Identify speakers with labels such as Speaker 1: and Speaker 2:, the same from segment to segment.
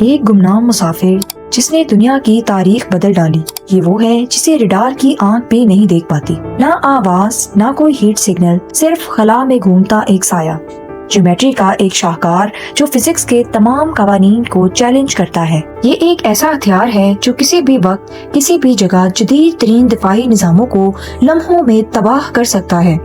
Speaker 1: एक गुमनाम मुसाफिर जिसने दुनिया की तारीख बदल डाली, ये वो है जिसे रडार की आंख भी नहीं देख पाती। ना आवाज, ना कोई हीट सिग्नल, सिर्फ खला में घूमता एक साया। ज्योमेट्री का एक शाहकार जो फिजिक्स के तमाम कवानीन को चैलेंज करता है। ये एक ऐसा हथियार है जो किसी भी वक्त, किसी भी जगह जदीद तरीन दिफाई निजामों को लम्हों में तबाह कर सकता है।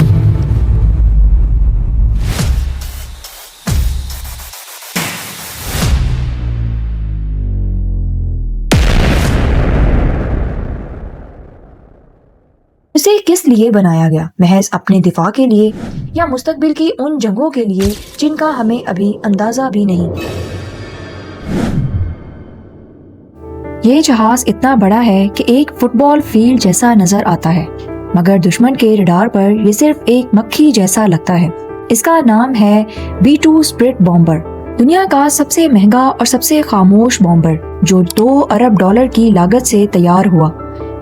Speaker 1: इसे किस लिए बनाया गया? महज अपने दिफा के लिए या मुस्तकबिल की उन जंगों के लिए जिनका हमें अभी अंदाजा भी नहीं? ये जहाज इतना बड़ा है कि एक फुटबॉल फील्ड जैसा नजर आता है, मगर दुश्मन के रडार पर ये सिर्फ एक मक्खी जैसा लगता है। इसका नाम है B-2 स्प्रिट बॉम्बर, दुनिया का सबसे महंगा और सबसे खामोश बॉम्बर, जो $2 अरब की लागत से तैयार हुआ।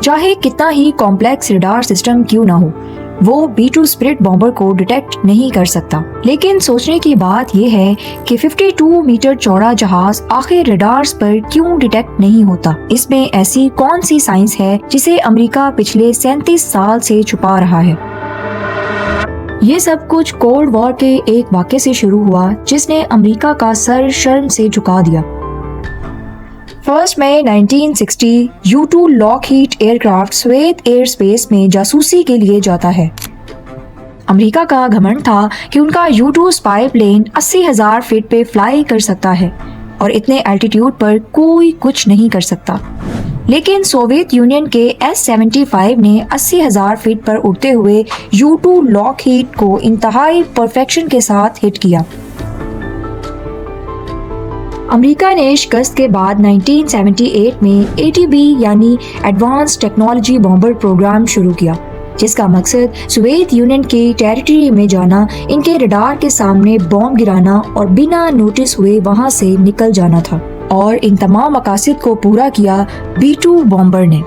Speaker 1: चाहे कितना ही कॉम्प्लेक्स रडार सिस्टम क्यों ना हो, वो B-2 स्प्रिट बॉम्बर को डिटेक्ट नहीं कर सकता। लेकिन सोचने की बात यह है कि 52 मीटर चौड़ा जहाज आखिर रडार्स पर क्यों डिटेक्ट नहीं होता? इसमें ऐसी कौन सी साइंस है जिसे अमेरिका पिछले 37 साल से छुपा रहा है? ये सब कुछ कोल्ड वॉर के एक वाक़े से शुरू हुआ जिसने अमेरिका का सर शर्म से झुका दिया। 1 मई 1960 U-2 Lockheed aircraft Soviet air space में जासूसी के लिए जाता है। अमेरिका का घमंड था कि उनका U-2 स्पाई प्लेन 80,000 फीट पे फ्लाई कर सकता है और इतने एल्टीट्यूड पर कोई कुछ नहीं कर सकता। लेकिन सोवियत यूनियन के S-75 ने 80,000 फीट पर उड़ते हुए U-2 लॉकहीड को इंतहाई परफेक्शन के साथ हिट किया। अमेरिका ने शिकस्त के बाद 1978 में ATB यानी एडवांस टेक्नोलॉजी बॉम्बर प्रोग्राम शुरू किया, जिसका मकसद सोवियत यूनियन की टेरिटरी में जाना, इनके रडार के सामने बॉम्ब गिराना और बिना नोटिस हुए वहां से निकल जाना था। और इन तमाम मकासद को पूरा किया B-2 बॉम्बर ने।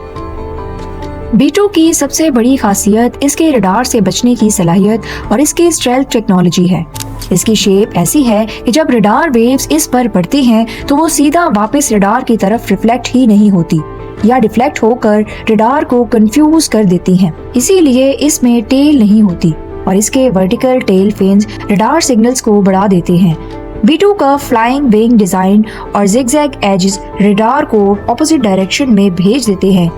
Speaker 1: B-2 की सबसे बड़ी खासियत इसके रडार से बचने की सलाहियत और इसकी स्टेल्थ टेक्नोलॉजी है। इसकी शेप ऐसी है कि जब रडार वेव्स इस पर पड़ती हैं तो वो सीधा वापस रडार की तरफ रिफ्लेक्ट ही नहीं होती या डिफ्लेक्ट होकर रडार को कंफ्यूज कर देती हैं। इसीलिए इसमें टेल नहीं होती और इसके vertical tail fins radar signals को बढ़ा देते हैं। B-2 का फ्लाइंग विंग डिजाइन और जिगजैग एजेस रडार को ऑपोजिट डायरेक्शन में भेज देते हैं।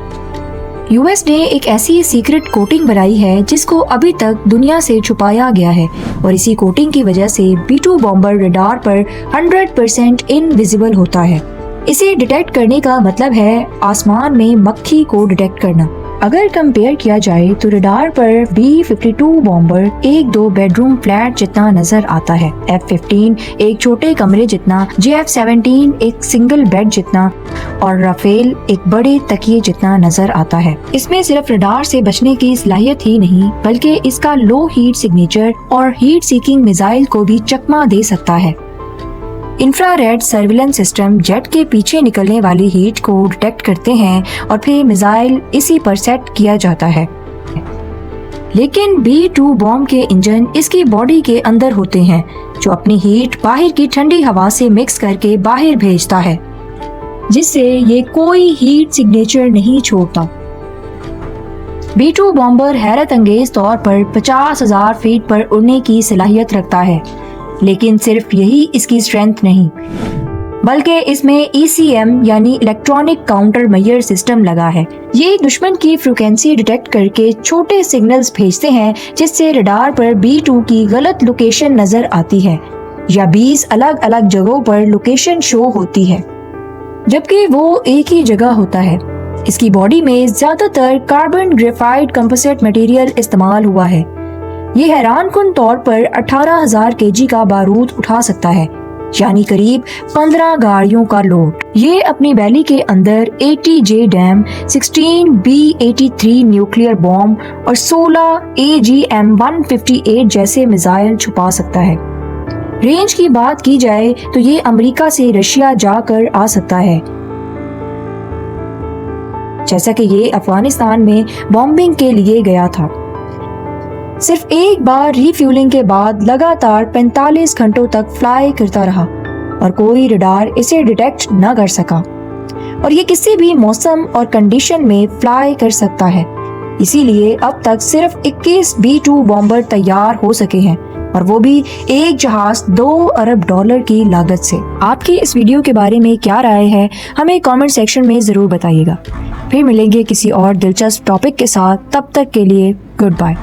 Speaker 1: यूएस ने एक ऐसी सीक्रेट कोटिंग बनाई है जिसको अभी तक दुनिया से छुपाया गया है और इसी कोटिंग की वजह से B-2 बॉम्बर रडार पर 100% इनविजिबल होता है। इसे डिटेक्ट करने का मतलब है आसमान में मक्खी को डिटेक्ट करना। अगर कंपेयर किया जाए तो रडार पर B-52 बॉम्बर एक 2 बेडरूम फ्लैट जितना नजर आता है, F-15 एक छोटे कमरे जितना, JF-17 एक सिंगल बेड जितना और राफेल एक बड़े तकिए जितना नजर आता है। इसमें सिर्फ रडार से बचने की सलाहियत ही नहीं बल्कि इसका लो हीट सिग्नेचर और हीट सीकिंग मिसाइल को भी चकमा दे सकता है। इंफ्रारेड सर्विलेंस सिस्टम जेट के पीछे निकलने वाली हीट को डिटेक्ट करते हैं और फिर मिसाइल इसी पर सेट किया जाता है। लेकिन B-2 बॉम्ब के इंजन इसकी बॉडी के अंदर होते हैं जो अपनी हीट बाहर की ठंडी हवा से मिक्स करके बाहर भेजता है, जिससे ये कोई हीट सिग्नेचर नहीं छोड़ता। B-2 बॉम्बर हैरत अंगेज तौर पर 50,000 फीट पर उड़ने की सलाहियत रखता है, लेकिन सिर्फ यही इसकी स्ट्रेंथ नहीं बल्कि इसमें ECM यानी इलेक्ट्रॉनिक काउंटर मेजर सिस्टम लगा है। ये दुश्मन की फ्रीक्वेंसी डिटेक्ट करके छोटे सिग्नल्स भेजते हैं जिससे रडार पर B-2 की गलत लोकेशन नजर आती है या 20 अलग अलग जगहों पर लोकेशन शो होती है जबकि वो एक ही जगह होता है। इसकी बॉडी में ज्यादातर कार्बन ग्रेफाइट कंपोजिट मटेरियल इस्तेमाल हुआ है। ये हैरानकुन तौर पर 18,000 kg का बारूद उठा सकता है, यानी करीब 15 गाड़ियों का लोड। ये अपनी बैली के अंदर 80 JDAM, 16 B-83 न्यूक्लियर बॉम्ब और 16 AGM-158 जैसे मिसाइल छुपा सकता है। रेंज की बात की जाए तो ये अमेरिका से रशिया जाकर आ सकता है, जैसा कि ये अफगानिस्तान में बॉम्बिंग के लिए गया था। सिर्फ एक बार रिफ्यूलिंग के बाद लगातार 45 घंटों तक फ्लाई करता रहा और कोई रडार इसे डिटेक्ट न कर सका। और ये किसी भी मौसम और कंडीशन में फ्लाई कर सकता है। इसीलिए अब तक सिर्फ 21 B-2 बॉम्बर तैयार हो सके हैं, और वो भी एक जहाज $2 अरब की लागत से। आपकी इस वीडियो के बारे में क्या राय है, हमें कमेंट सेक्शन में जरूर बताइएगा। फिर मिलेंगे किसी और दिलचस्प टॉपिक के साथ, तब तक के लिए गुड बाय।